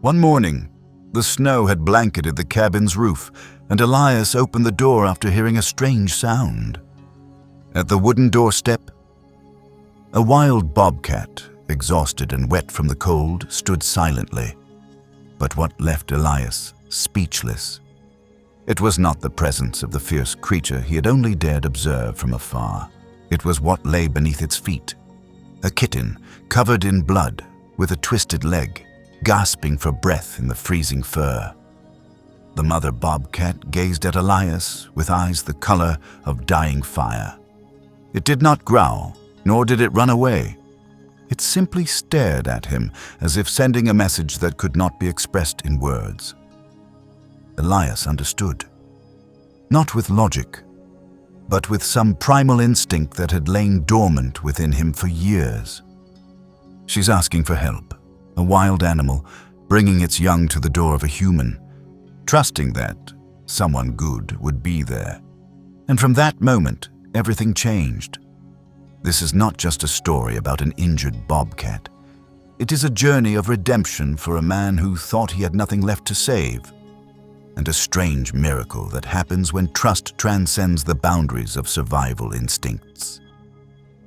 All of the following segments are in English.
One morning, the snow had blanketed the cabin's roof, and Elias opened the door after hearing a strange sound. At the wooden doorstep, a wild bobcat, exhausted and wet from the cold, stood silently. But what left Elias speechless? It was not the presence of the fierce creature he had only dared observe from afar. It was what lay beneath its feet. A kitten, covered in blood, with a twisted leg, gasping for breath in the freezing fur. The mother bobcat gazed at Elias with eyes the color of dying fire. It did not growl, nor did it run away. It simply stared at him as if sending a message that could not be expressed in words. Elias understood. Not with logic, but with some primal instinct that had lain dormant within him for years. She's asking for help, a wild animal bringing its young to the door of a human, trusting that someone good would be there. And from that moment, everything changed. This is not just a story about an injured bobcat. It is a journey of redemption for a man who thought he had nothing left to save, and a strange miracle that happens when trust transcends the boundaries of survival instincts.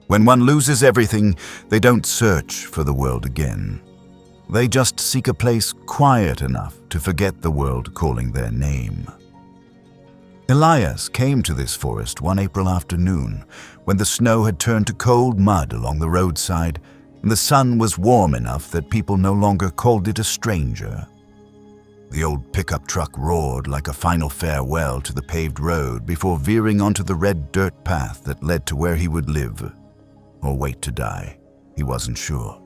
When one loses everything, they don't search for the world again. They just seek a place quiet enough to forget the world calling their name. Elias came to this forest one April afternoon when the snow had turned to cold mud along the roadside and the sun was warm enough that people no longer called it a stranger. The old pickup truck roared like a final farewell to the paved road before veering onto the red dirt path that led to where he would live, or wait to die. He wasn't sure.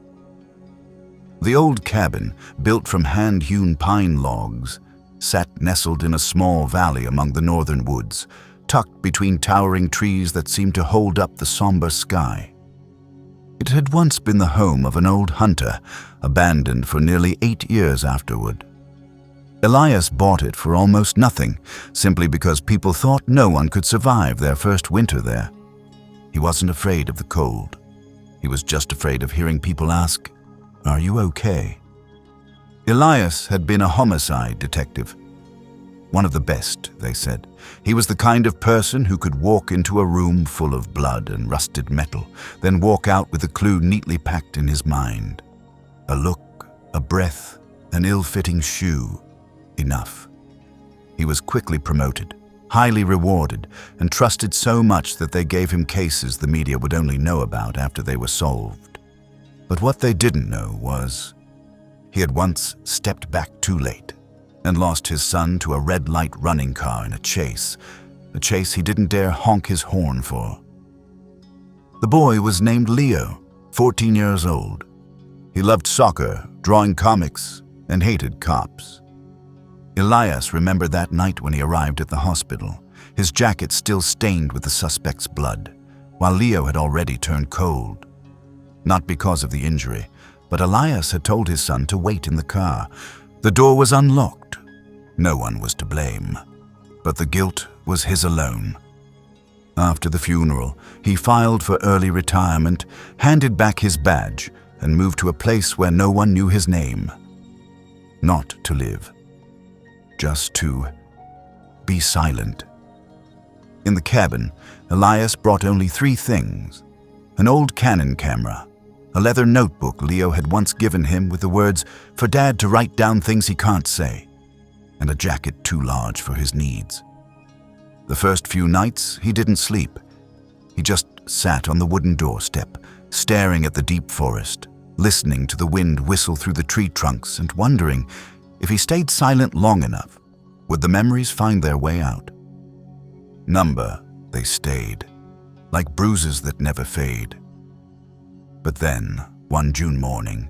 The old cabin, built from hand-hewn pine logs, sat nestled in a small valley among the northern woods, tucked between towering trees that seemed to hold up the somber sky. It had once been the home of an old hunter, abandoned for nearly 8 years afterward. Elias bought it for almost nothing, simply because people thought no one could survive their first winter there. He wasn't afraid of the cold. He was just afraid of hearing people ask, "Are you okay?" Elias had been a homicide detective. One of the best, they said. He was the kind of person who could walk into a room full of blood and rusted metal, then walk out with a clue neatly packed in his mind. A look, a breath, an ill-fitting shoe. Enough. He was quickly promoted, highly rewarded, and trusted so much that they gave him cases the media would only know about after they were solved. But what they didn't know was he had once stepped back too late and lost his son to a red-light running car in a chase he didn't dare honk his horn for. The boy was named Leo, 14 years old. He loved soccer, drawing comics, and hated cops. Elias remembered that night when he arrived at the hospital, his jacket still stained with the suspect's blood, while Leo had already turned cold. Not because of the injury, but Elias had told his son to wait in the car. The door was unlocked. No one was to blame, but the guilt was his alone. After the funeral, he filed for early retirement, handed back his badge, and moved to a place where no one knew his name. Not to live. Just to be silent. In the cabin, Elias brought only 3 things: an old Canon camera, a leather notebook Leo had once given him with the words, "For Dad to write down things he can't say," and a jacket too large for his needs. The first few nights, he didn't sleep. He just sat on the wooden doorstep, staring at the deep forest, listening to the wind whistle through the tree trunks and wondering, if he stayed silent long enough, would the memories find their way out? Number, they stayed, like bruises that never fade. But then, one June morning,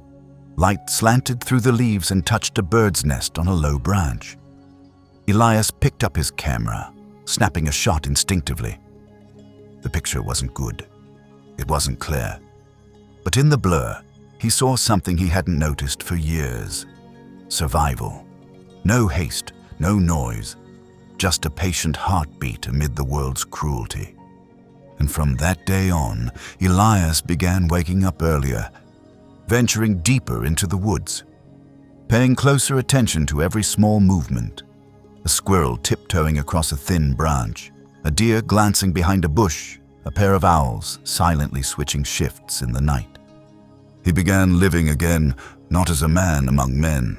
light slanted through the leaves and touched a bird's nest on a low branch. Elias picked up his camera, snapping a shot instinctively. The picture wasn't good. It wasn't clear. But in the blur, he saw something he hadn't noticed for years. Survival. No haste, no noise, just a patient heartbeat amid the world's cruelty. And from that day on, Elias began waking up earlier, venturing deeper into the woods. paying closer attention to every small movement. A squirrel tiptoeing across a thin branch, a deer glancing behind a bush, a pair of owls silently switching shifts in the night. He began living again, not as a man among men,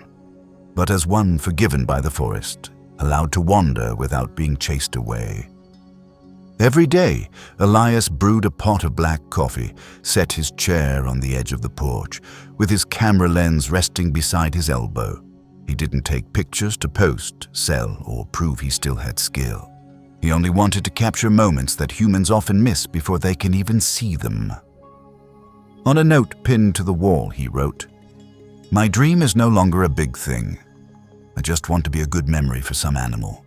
but as one forgiven by the forest, allowed to wander without being chased away. Every day, Elias brewed a pot of black coffee, set his chair on the edge of the porch, with his camera lens resting beside his elbow. He didn't take pictures to post, sell, or prove he still had skill. He only wanted to capture moments that humans often miss before they can even see them. On a note pinned to the wall, he wrote, "My dream is no longer a big thing. I just want to be a good memory for some animal.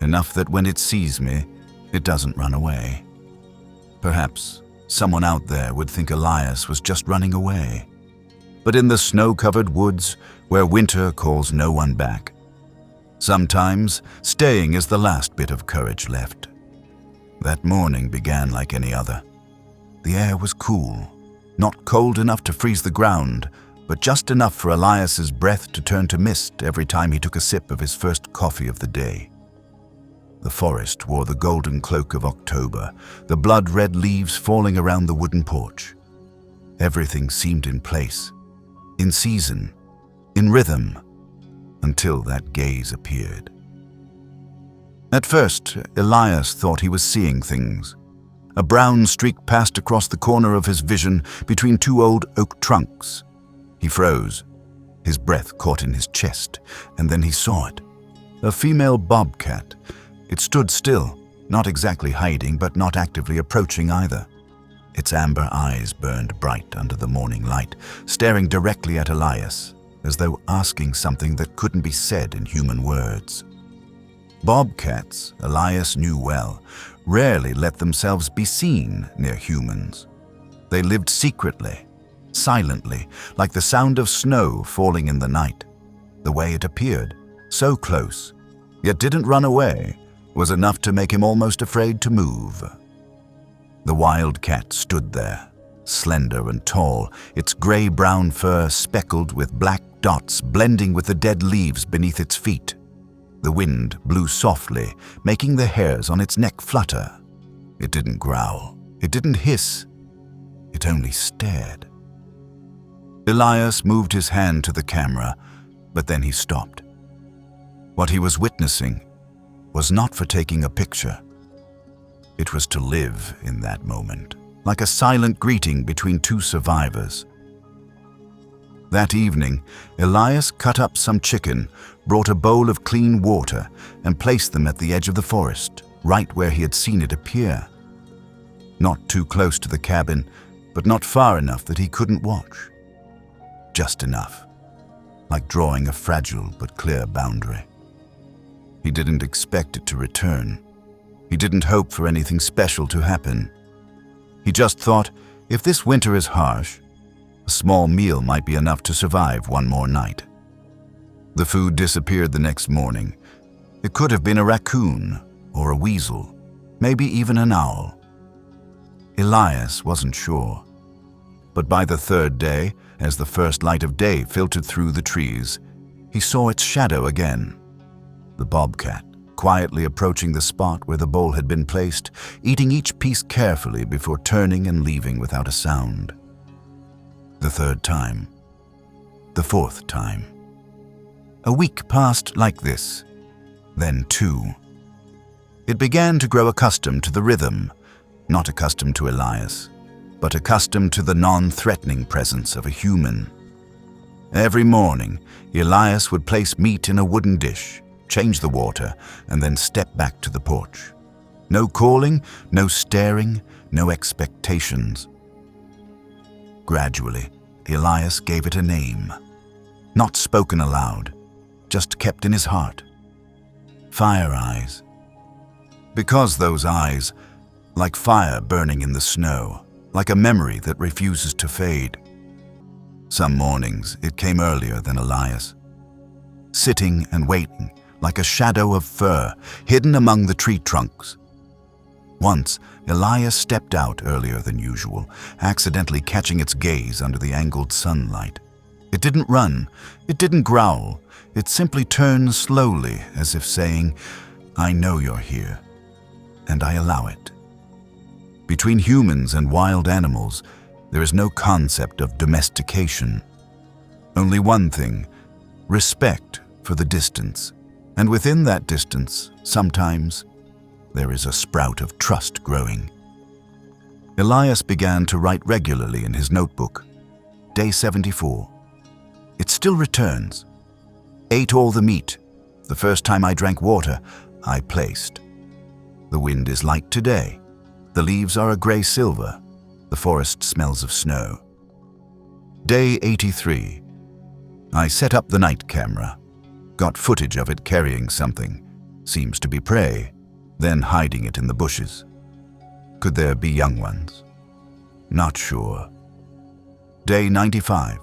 Enough that when it sees me, it doesn't run away." Perhaps someone out there would think Elias was just running away. But in the snow-covered woods, where winter calls no one back, sometimes staying is the last bit of courage left. That morning began like any other. The air was cool, not cold enough to freeze the ground, but just enough for Elias's breath to turn to mist every time he took a sip of his first coffee of the day. The forest wore the golden cloak of October, the blood-red leaves falling around the wooden porch. Everything seemed in place, in season, in rhythm, until that gaze appeared. At first, Elias thought he was seeing things. A brown streak passed across the corner of his vision between two old oak trunks. He froze. His breath caught in his chest, and then he saw it. A female bobcat. It stood still, not exactly hiding, but not actively approaching either. Its amber eyes burned bright under the morning light, staring directly at Elias, as though asking something that couldn't be said in human words. Bobcats, Elias knew well, rarely let themselves be seen near humans. They lived secretly, silently, like the sound of snow falling in the night. The way it appeared, so close, yet didn't run away, was enough to make him almost afraid to move. The wildcat stood there, slender and tall, its gray-brown fur speckled with black dots blending with the dead leaves beneath its feet. The wind blew softly, making the hairs on its neck flutter. It didn't growl, it didn't hiss, it only stared. Elias moved his hand to the camera, but then he stopped. What he was witnessing was not for taking a picture. It was to live in that moment, like a silent greeting between two survivors. That evening, Elias cut up some chicken, brought a bowl of clean water, and placed them at the edge of the forest, right where he had seen it appear. Not too close to the cabin, but not far enough that he couldn't watch. Just enough, like drawing a fragile but clear boundary. He didn't expect it to return. He didn't hope for anything special to happen. He just thought, if this winter is harsh, a small meal might be enough to survive one more night. The food disappeared the next morning. It could have been a raccoon or a weasel, maybe even an owl. Elias wasn't sure. But by the third day, as the first light of day filtered through the trees, he saw its shadow again. The bobcat, quietly approaching the spot where the bowl had been placed, eating each piece carefully before turning and leaving without a sound. The third time. The fourth time. A week passed like this, then two. It began to grow accustomed to the rhythm, not accustomed to Elias, but accustomed to the non-threatening presence of a human. Every morning, Elias would place meat in a wooden dish, change the water, and then step back to the porch. No calling, no staring, no expectations. Gradually, Elias gave it a name. Not spoken aloud, just kept in his heart. Fire eyes. Because those eyes, like fire burning in the snow, like a memory that refuses to fade. Some mornings it came earlier than Elias. Sitting and waiting, like a shadow of fur, hidden among the tree trunks. Once, Elias stepped out earlier than usual, accidentally catching its gaze under the angled sunlight. It didn't run, it didn't growl, it simply turned slowly as if saying, "I know you're here, and I allow it." Between humans and wild animals, there is no concept of domestication. Only one thing: respect for the distance. And within that distance, sometimes, there is a sprout of trust growing. Elias began to write regularly in his notebook. Day 74. It still returns. Ate all the meat. The first time I drank water, I placed. The wind is light today. The leaves are a gray silver. The forest smells of snow. Day 83. I set up the night camera. Got footage of it carrying something. Seems to be prey. Then hiding it in the bushes. Could there be young ones? Not sure. Day 95.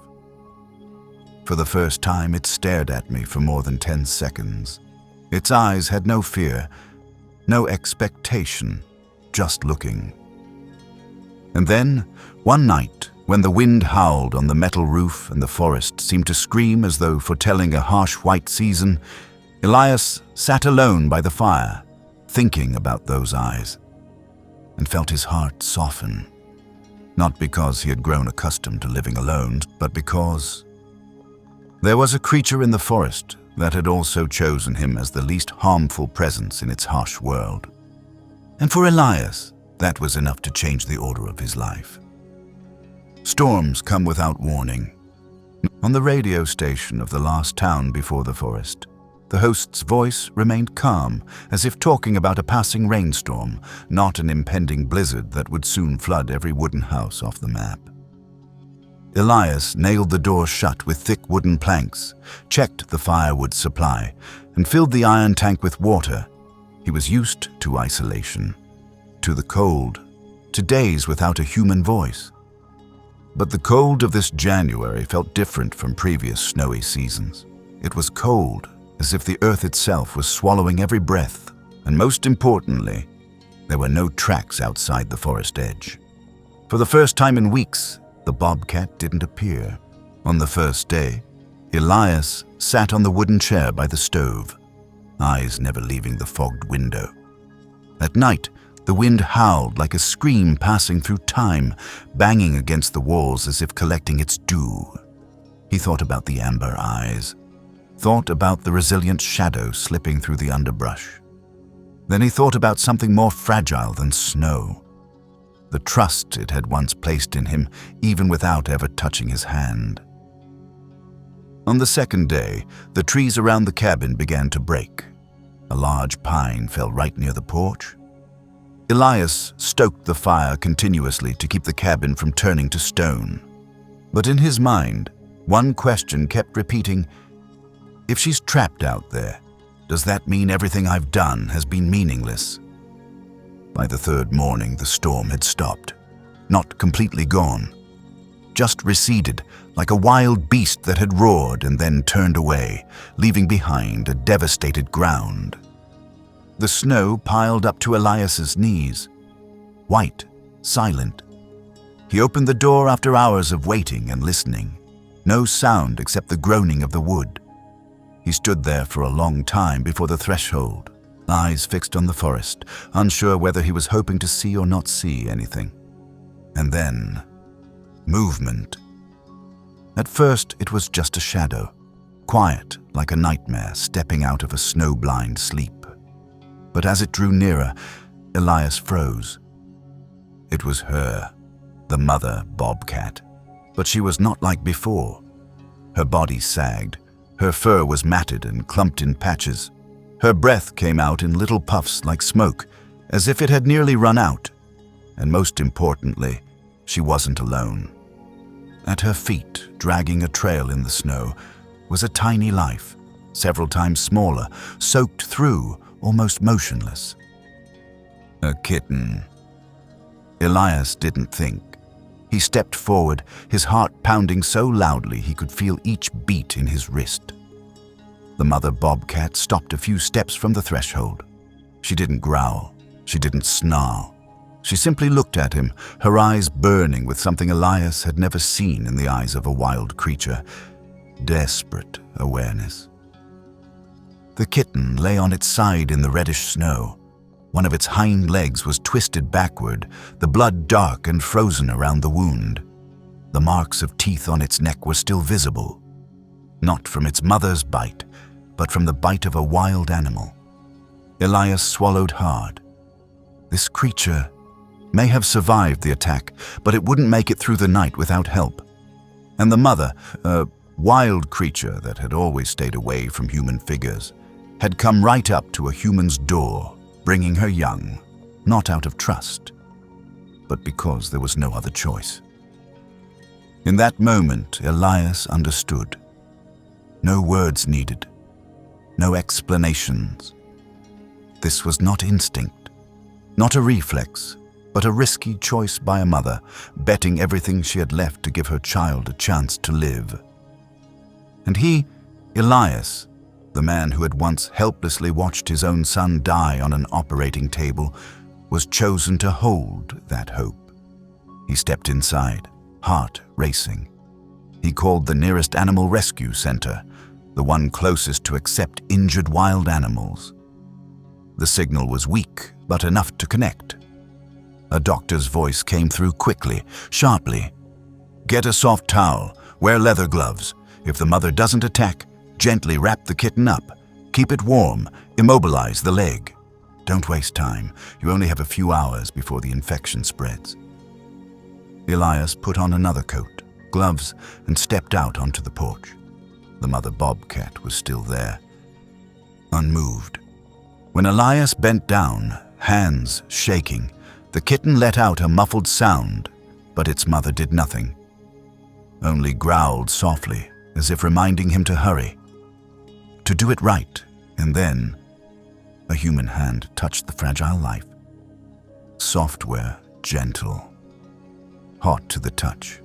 For the first time, it stared at me for more than 10 seconds. Its eyes had no fear, no expectation, just looking. And then, one night, when the wind howled on the metal roof and the forest seemed to scream as though foretelling a harsh white season, Elias sat alone by the fire, thinking about those eyes, and felt his heart soften. Not because he had grown accustomed to living alone, but because there was a creature in the forest that had also chosen him as the least harmful presence in its harsh world. And for Elias, that was enough to change the order of his life. Storms come without warning. On the radio station of the last town before the forest, the host's voice remained calm, as if talking about a passing rainstorm, not an impending blizzard that would soon flood every wooden house off the map. Elias nailed the door shut with thick wooden planks, checked the firewood supply, and filled the iron tank with water. He was used to isolation, to the cold, to days without a human voice. But the cold of this January felt different from previous snowy seasons. It was cold, as if the earth itself was swallowing every breath, and most importantly, there were no tracks outside the forest edge. For the first time in weeks, the bobcat didn't appear. On the first day, Elias sat on the wooden chair by the stove, eyes never leaving the fogged window. At night, the wind howled like a scream passing through time, banging against the walls as if collecting its due. He thought about the amber eyes, thought about the resilient shadow slipping through the underbrush. Then he thought about something more fragile than snow, the trust it had once placed in him even without ever touching his hand. On the second day, the trees around the cabin began to break. A large pine fell right near the porch. Elias stoked the fire continuously to keep the cabin from turning to stone. But in his mind, one question kept repeating, "If she's trapped out there, does that mean everything I've done has been meaningless?" By the third morning, the storm had stopped. Not completely gone, just receded like a wild beast that had roared and then turned away, leaving behind a devastated ground. The snow piled up to Elias's knees, white, silent. He opened the door after hours of waiting and listening. No sound except the groaning of the wood. He stood there for a long time before the threshold, eyes fixed on the forest, unsure whether he was hoping to see or not see anything. And then, movement. At first, it was just a shadow, quiet like a nightmare stepping out of a snow-blind sleep. But as it drew nearer, Elias froze. It was her, the mother bobcat. But she was not like before. Her body sagged. Her fur was matted and clumped in patches. Her breath came out in little puffs like smoke, as if it had nearly run out. And most importantly, she wasn't alone. At her feet, dragging a trail in the snow, was a tiny life, several times smaller, soaked through, almost motionless. A kitten. Elias didn't think. He stepped forward, his heart pounding so loudly he could feel each beat in his wrist. The mother bobcat stopped a few steps from the threshold. She didn't growl. She didn't snarl. She simply looked at him, her eyes burning with something Elias had never seen in the eyes of a wild creature, desperate awareness. The kitten lay on its side in the reddish snow. One of its hind legs was twisted backward, the blood dark and frozen around the wound. The marks of teeth on its neck were still visible, not from its mother's bite, but from the bite of a wild animal. Elias swallowed hard. This creature may have survived the attack, but it wouldn't make it through the night without help. And the mother, a wild creature that had always stayed away from human figures, had come right up to a human's door, bringing her young, not out of trust, but because there was no other choice. In that moment, Elias understood. No words needed, no explanations. This was not instinct, not a reflex, but a risky choice by a mother, betting everything she had left to give her child a chance to live. And he, Elias, the man who had once helplessly watched his own son die on an operating table, was chosen to hold that hope. He stepped inside, heart racing. He called the nearest animal rescue center, the one closest to accept injured wild animals. The signal was weak, but enough to connect. A doctor's voice came through quickly, sharply. "Get a soft towel, wear leather gloves. If the mother doesn't attack, gently wrap the kitten up. Keep it warm, immobilize the leg. Don't waste time. You only have a few hours before the infection spreads." Elias put on another coat, gloves, and stepped out onto the porch. The mother bobcat was still there, unmoved. When Elias bent down, hands shaking, the kitten let out a muffled sound, but its mother did nothing, only growled softly, as if reminding him to hurry, to do it right. And then a human hand touched the fragile life. Software, gentle, hot to the touch.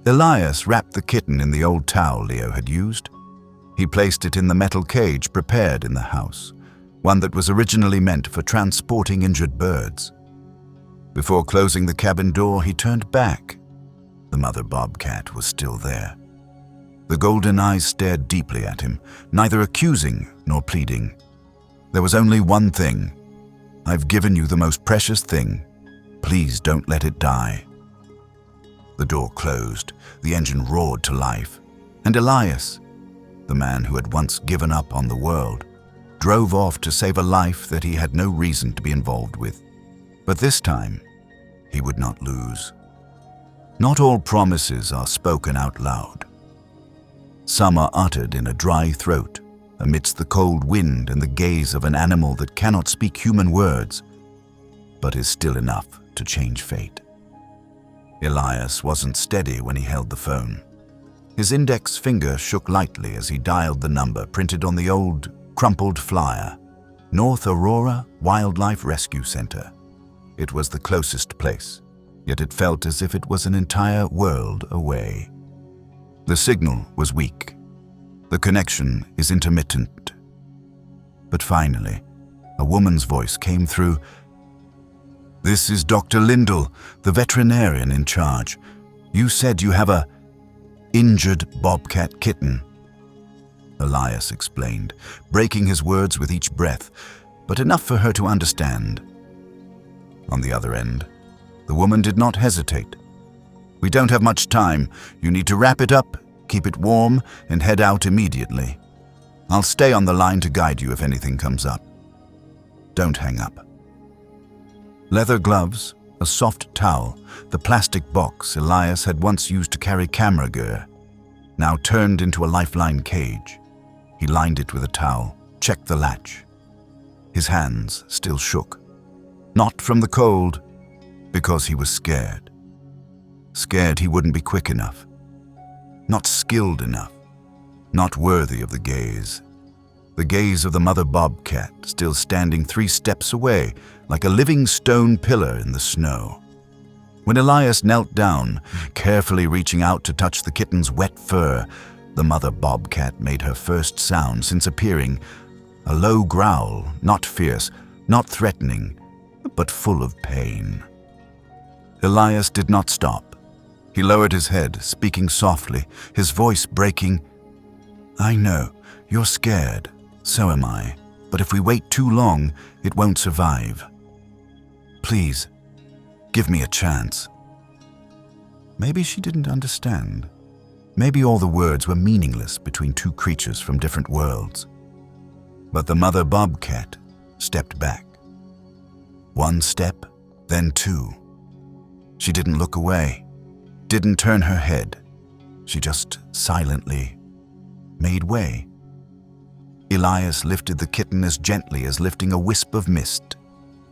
Elias wrapped the kitten in the old towel Leo had used. He placed it in the metal cage prepared in the house, one that was originally meant for transporting injured birds. Before closing the cabin door, he turned back. The mother bobcat was still there. The golden eyes stared deeply at him, neither accusing nor pleading. There was only one thing. "I've given you the most precious thing. Please don't let it die." The door closed, the engine roared to life, and Elias, the man who had once given up on the world, drove off to save a life that he had no reason to be involved with. But this time, he would not lose. Not all promises are spoken out loud. Some are uttered in a dry throat, amidst the cold wind and the gaze of an animal that cannot speak human words, but is still enough to change fate. Elias wasn't steady when he held the phone. His index finger shook lightly as he dialed the number printed on the old, crumpled flyer. North Aurora Wildlife Rescue Center. It was the closest place, yet it felt as if it was an entire world away. The signal was weak. The connection is intermittent. But finally, a woman's voice came through. "This is Dr. Lindell, the veterinarian in charge. You said you have a injured bobcat kitten." Elias explained, breaking his words with each breath, but enough for her to understand. On the other end, the woman did not hesitate. "We don't have much time. You need to wrap it up, keep it warm, and head out immediately. I'll stay on the line to guide you if anything comes up. Don't hang up." Leather gloves, a soft towel, the plastic box Elias had once used to carry camera gear, now turned into a lifeline cage. He lined it with a towel, checked the latch. His hands still shook. Not from the cold, because he was scared. Scared he wouldn't be quick enough. Not skilled enough. Not worthy of the gaze. The gaze of the mother bobcat, still standing 3 steps away, like a living stone pillar in the snow. When Elias knelt down, carefully reaching out to touch the kitten's wet fur, the mother bobcat made her first sound since appearing, a low growl, not fierce, not threatening, but full of pain. Elias did not stop. He lowered his head, speaking softly, his voice breaking. "I know, you're scared. So am I. But if we wait too long, it won't survive. Please, give me a chance." Maybe she didn't understand. Maybe all the words were meaningless between two creatures from different worlds. But the mother bobcat stepped back. One step, then two. She didn't look away, didn't turn her head. She just silently made way. Elias lifted the kitten as gently as lifting a wisp of mist.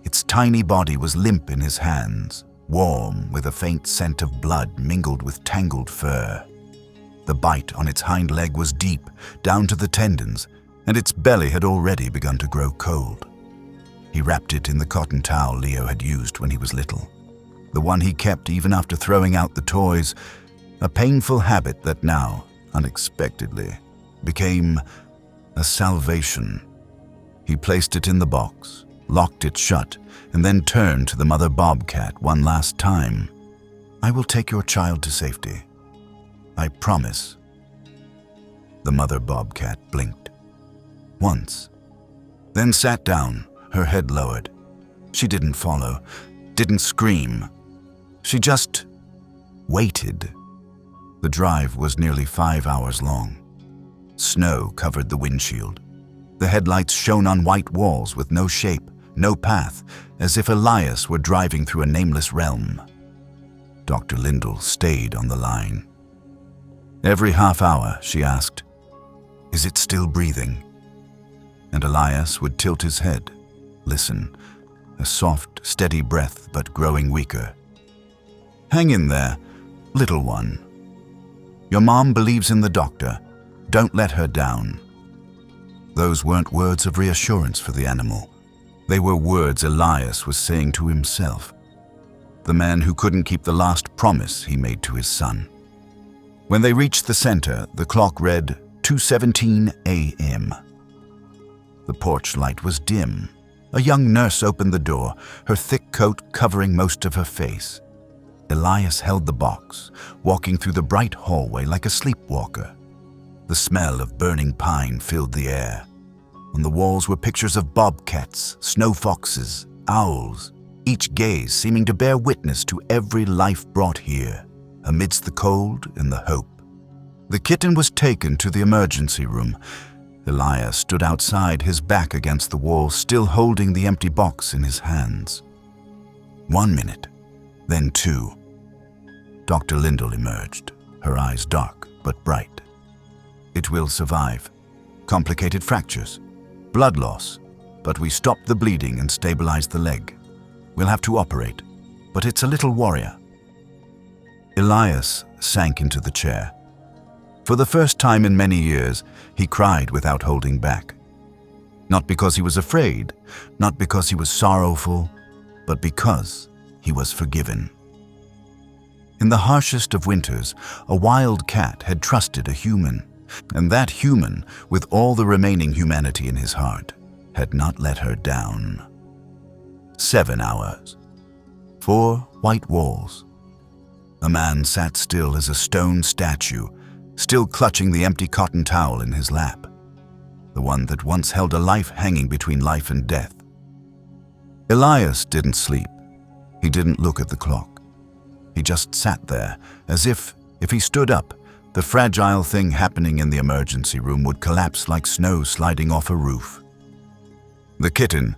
Its tiny body was limp in his hands, warm with a faint scent of blood mingled with tangled fur. The bite on its hind leg was deep, down to the tendons, and its belly had already begun to grow cold. He wrapped it in the cotton towel Leo had used when he was little, the one he kept even after throwing out the toys, a painful habit that now, unexpectedly, became a salvation. He placed it in the box, locked it shut, and then turned to the mother bobcat one last time. "I will take your child to safety. I promise." The mother bobcat blinked. Once. Then sat down, her head lowered. She didn't follow, didn't scream. She just waited. The drive was nearly 5 hours long. Snow covered the windshield. The headlights shone on white walls with no shape, no path, as if Elias were driving through a nameless realm. Dr. Lindell stayed on the line. Every half hour, she asked, "Is it still breathing?" And Elias would tilt his head, listen, a soft, steady breath but growing weaker. "Hang in there, little one. Your mom believes in the doctor. Don't let her down." Those weren't words of reassurance for the animal. They were words Elias was saying to himself, the man who couldn't keep the last promise he made to his son. When they reached the center, the clock read 2:17 a.m. The porch light was dim. A young nurse opened the door, her thick coat covering most of her face. Elias held the box, walking through the bright hallway like a sleepwalker. The smell of burning pine filled the air. On the walls were pictures of bobcats, snow foxes, owls, each gaze seeming to bear witness to every life brought here, amidst the cold and the hope. The kitten was taken to the emergency room. Elias stood outside, his back against the wall, still holding the empty box in his hands. 1 minute, then 2. Dr. Lindell emerged, her eyes dark but bright. "It will survive. Complicated fractures, blood loss, but we stopped the bleeding and stabilized the leg. We'll have to operate, but it's a little warrior." Elias sank into the chair. For the first time in many years, he cried without holding back. Not because he was afraid, not because he was sorrowful, but because he was forgiven. In the harshest of winters, a wild cat had trusted a human, and that human, with all the remaining humanity in his heart, had not let her down. 7 hours. 4 white walls. A man sat still as a stone statue, still clutching the empty cotton towel in his lap, the one that once held a life hanging between life and death. Elias didn't sleep. He didn't look at the clock. He just sat there, as if he stood up, the fragile thing happening in the emergency room would collapse like snow sliding off a roof. The kitten,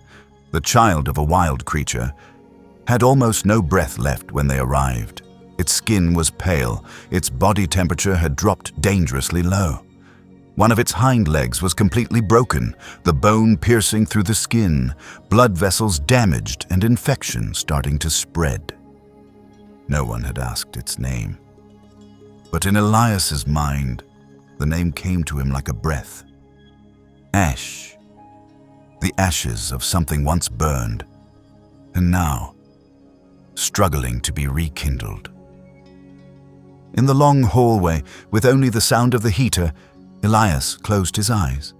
the child of a wild creature, had almost no breath left when they arrived. Its skin was pale, its body temperature had dropped dangerously low. One of its hind legs was completely broken, the bone piercing through the skin, blood vessels damaged and infection starting to spread. No one had asked its name. But in Elias's mind, the name came to him like a breath. Ash. The ashes of something once burned, and now struggling to be rekindled. In the long hallway, with only the sound of the heater, Elias closed his eyes.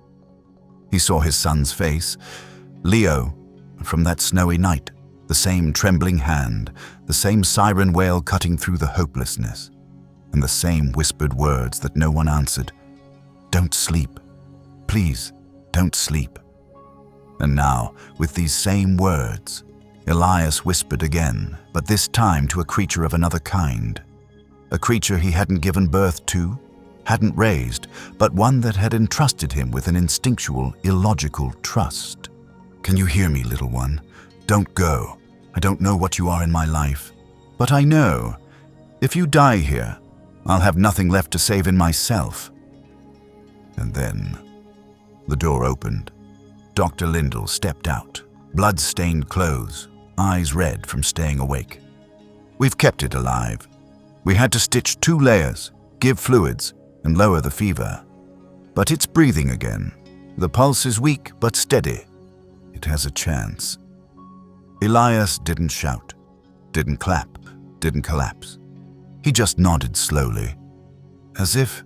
He saw his son's face, Leo, from that snowy night, The same trembling hand, the same siren wail cutting through the hopelessness, and the same whispered words that no one answered. "Don't sleep. Please, don't sleep." And now, with these same words, Elias whispered again, but this time to a creature of another kind. A creature he hadn't given birth to, hadn't raised, but one that had entrusted him with an instinctual, illogical trust. "Can you hear me, little one? Don't go. I don't know what you are in my life, but I know, if you die here, I'll have nothing left to save in myself." And then the door opened. Dr. Lindell stepped out, blood-stained clothes, eyes red from staying awake. "We've kept it alive. We had to stitch 2 layers, give fluids, and lower the fever. But it's breathing again. The pulse is weak but steady. It has a chance." Elias didn't shout, didn't clap, didn't collapse. He just nodded slowly, as if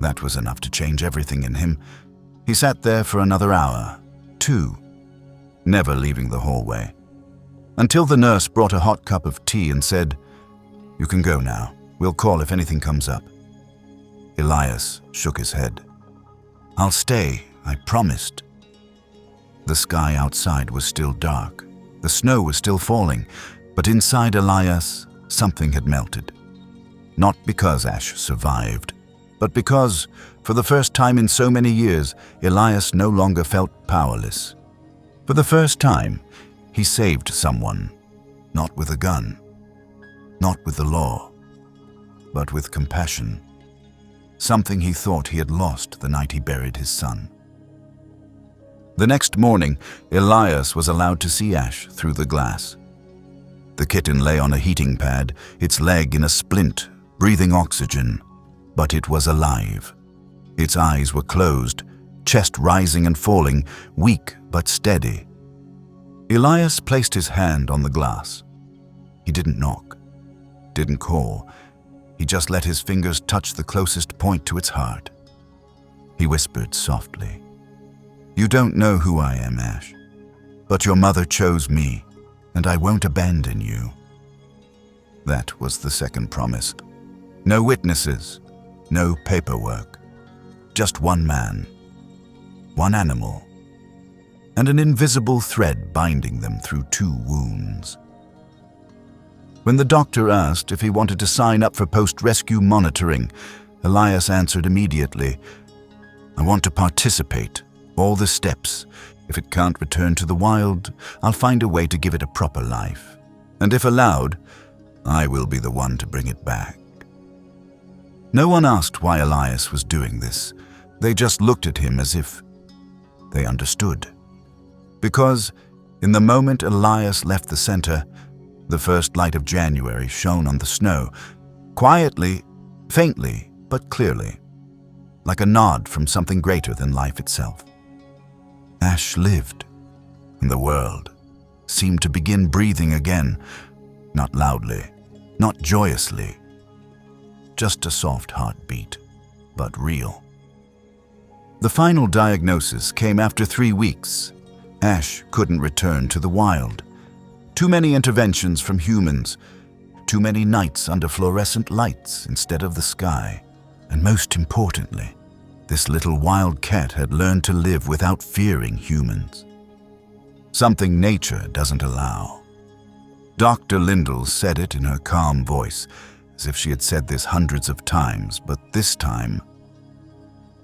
that was enough to change everything in him. He sat there for another hour, 2, never leaving the hallway, until the nurse brought a hot cup of tea and said, "You can go now. We'll call if anything comes up." Elias shook his head. "I'll stay, I promised." The sky outside was still dark. The snow was still falling, but inside Elias, something had melted. Not because Ash survived, but because, for the first time in so many years, Elias no longer felt powerless. For the first time, he saved someone, not with a gun, not with the law, but with compassion. Something he thought he had lost the night he buried his son. The next morning, Elias was allowed to see Ash through the glass. The kitten lay on a heating pad, its leg in a splint, breathing oxygen, but it was alive. Its eyes were closed, chest rising and falling, weak but steady. Elias placed his hand on the glass. He didn't knock, didn't call. He just let his fingers touch the closest point to its heart. He whispered softly, "You don't know who I am, Ash, but your mother chose me, and I won't abandon you." That was the second promise. No witnesses, no paperwork. Just one man, one animal, and an invisible thread binding them through 2 wounds. When the doctor asked if he wanted to sign up for post-rescue monitoring, Elias answered immediately, "I want to participate. All the steps. If it can't return to the wild, I'll find a way to give it a proper life. And if allowed, I will be the one to bring it back." No one asked why Elias was doing this. They just looked at him as if they understood. Because in the moment Elias left the center, the first light of January shone on the snow, quietly, faintly, but clearly, like a nod from something greater than life itself. Ash lived, and the world seemed to begin breathing again, not loudly, not joyously, just a soft heartbeat, but real. The final diagnosis came after 3 weeks. Ash couldn't return to the wild. Too many interventions from humans, too many nights under fluorescent lights instead of the sky, and most importantly, this little wild cat had learned to live without fearing humans. Something nature doesn't allow. Dr. Lindell said it in her calm voice, as if she had said this hundreds of times, but this time,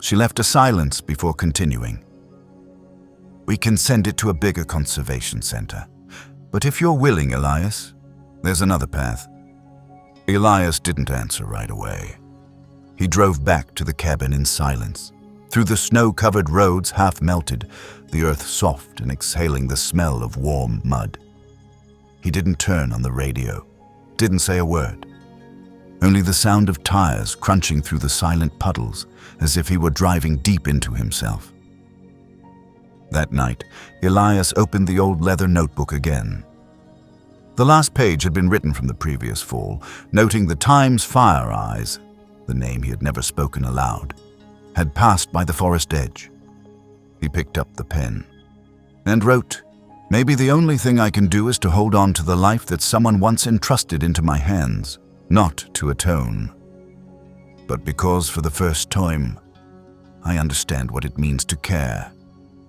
she left a silence before continuing. "We can send it to a bigger conservation center. But if you're willing, Elias, there's another path." Elias didn't answer right away. He drove back to the cabin in silence, through the snow-covered roads half melted, the earth soft and exhaling the smell of warm mud. He didn't turn on the radio, didn't say a word. Only the sound of tires crunching through the silent puddles, as if he were driving deep into himself. That night, Elias opened the old leather notebook again. The last page had been written from the previous fall, noting the Times Fire Eyes, the name he had never spoken aloud, had passed by the forest edge. He picked up the pen and wrote, Maybe the only thing I can do is to hold on to the life that someone once entrusted into my hands, not to atone. But because for the first time, I understand what it means to care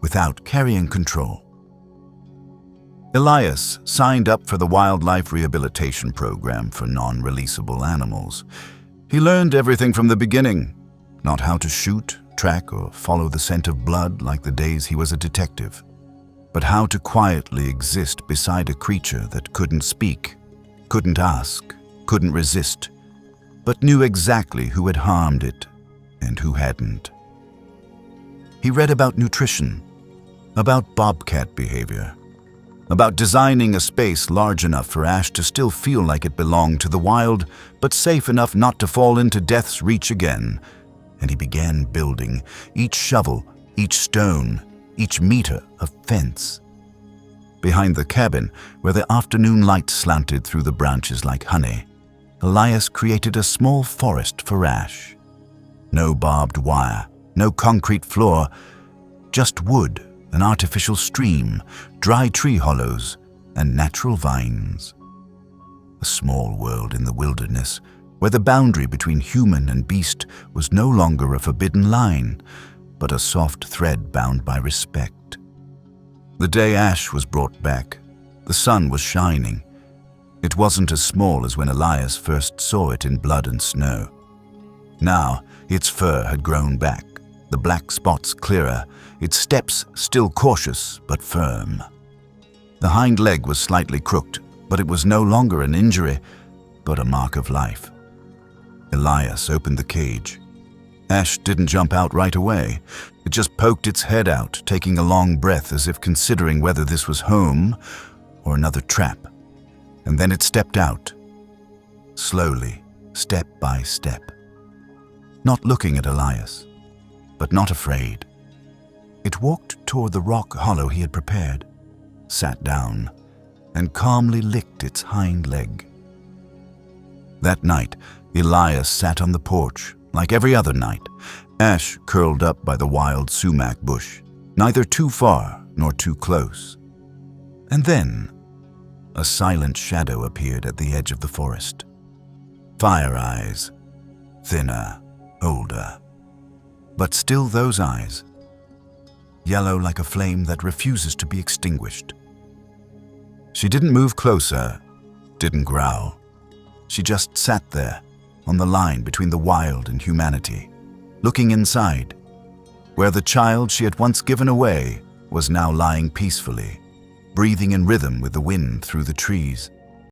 without carrying control. Elias signed up for the Wildlife Rehabilitation Program for non-releasable animals. He learned everything from the beginning, not how to shoot, track, or follow the scent of blood like the days he was a detective, but how to quietly exist beside a creature that couldn't speak, couldn't ask, couldn't resist, but knew exactly who had harmed it and who hadn't. He read about nutrition, about bobcat behavior, about designing a space large enough for Ash to still feel like it belonged to the wild, but safe enough not to fall into death's reach again. And he began building, each shovel, each stone, each meter of fence. Behind the cabin, where the afternoon light slanted through the branches like honey, Elias created a small forest for Ash. No barbed wire, no concrete floor, just wood, an artificial stream, dry tree hollows, and natural vines. A small world in the wilderness, where the boundary between human and beast was no longer a forbidden line, but a soft thread bound by respect. The day Ash was brought back, the sun was shining. It wasn't as small as when Elias first saw it in blood and snow. Now, its fur had grown back, the black spots clearer, its steps still cautious but firm. The hind leg was slightly crooked, but it was no longer an injury, but a mark of life. Elias opened the cage. Ash didn't jump out right away. It just poked its head out, taking a long breath as if considering whether this was home or another trap. And then it stepped out, slowly, step by step. Not looking at Elias, but not afraid. It walked toward the rock hollow he had prepared, sat down, and calmly licked its hind leg. That night, Elias sat on the porch, like every other night, Ash curled up by the wild sumac bush, neither too far nor too close. And then, a silent shadow appeared at the edge of the forest. Fire eyes, thinner, older, but still those eyes, yellow like a flame that refuses to be extinguished. She didn't move closer, didn't growl. She just sat there, on the line between the wild and humanity, looking inside, where the child she had once given away was now lying peacefully, breathing in rhythm with the wind through the trees.